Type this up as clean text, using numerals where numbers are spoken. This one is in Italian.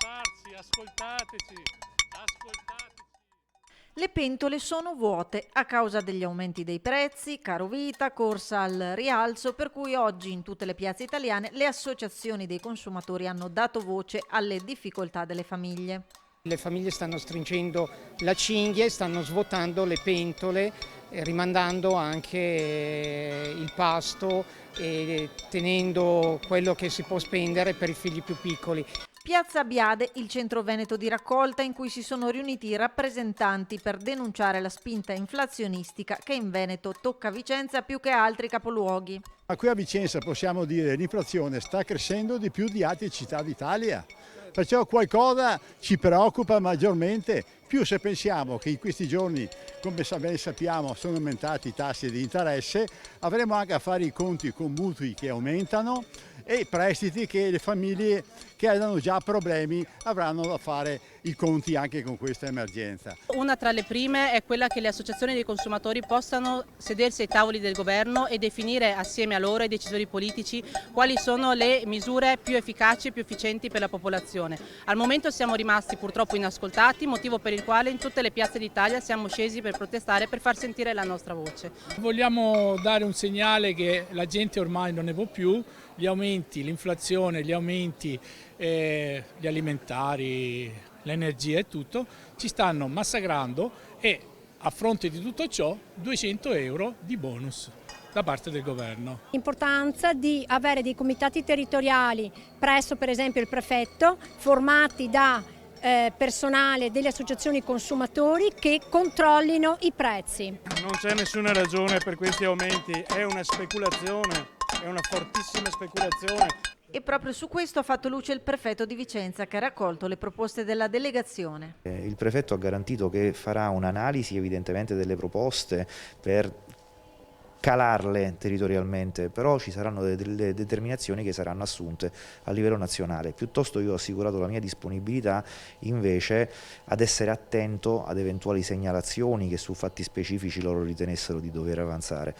fermarsi, ascoltateci, ascoltateci. Le pentole sono vuote a causa degli aumenti dei prezzi, caro vita, corsa al rialzo, per cui oggi in tutte le piazze italiane le associazioni dei consumatori hanno dato voce alle difficoltà delle famiglie. Le famiglie stanno stringendo la cinghia e stanno svuotando le pentole, rimandando anche il pasto e tenendo quello che si può spendere per i figli più piccoli. Piazza Biade, il centro veneto di raccolta in cui si sono riuniti i rappresentanti per denunciare la spinta inflazionistica che in Veneto tocca Vicenza più che altri capoluoghi. Ma qui a Vicenza possiamo dire che l'inflazione sta crescendo di più di altre città d'Italia, perciò qualcosa ci preoccupa maggiormente, più se pensiamo che in questi giorni, come ben sappiamo, sono aumentati i tassi di interesse, avremo anche a fare i conti con mutui che aumentano e prestiti che le famiglie che hanno già problemi avranno da fare i conti anche con questa emergenza. Una tra le prime è quella che le associazioni dei consumatori possano sedersi ai tavoli del governo e definire assieme a loro, ai decisori politici, quali sono le misure più efficaci e più efficienti per la popolazione. Al momento siamo rimasti purtroppo inascoltati, motivo per il quale in tutte le piazze d'Italia siamo scesi per protestare, per far sentire la nostra voce. Vogliamo dare un segnale che la gente ormai non ne può più, gli aumenti, l'inflazione, gli aumenti, gli alimentari, l'energia e tutto, ci stanno massacrando e a fronte di tutto ciò 200 euro di bonus da parte del governo. L'importanza di avere dei comitati territoriali presso per esempio il prefetto formati da personale delle associazioni consumatori che controllino i prezzi. Non c'è nessuna ragione per questi aumenti, è una speculazione, è una fortissima speculazione. E proprio su questo ha fatto luce il prefetto di Vicenza che ha raccolto le proposte della delegazione. Il prefetto ha garantito che farà un'analisi evidentemente delle proposte per calarle territorialmente, però ci saranno delle determinazioni che saranno assunte a livello nazionale. Piuttosto io ho assicurato la mia disponibilità invece ad essere attento ad eventuali segnalazioni che su fatti specifici loro ritenessero di dover avanzare.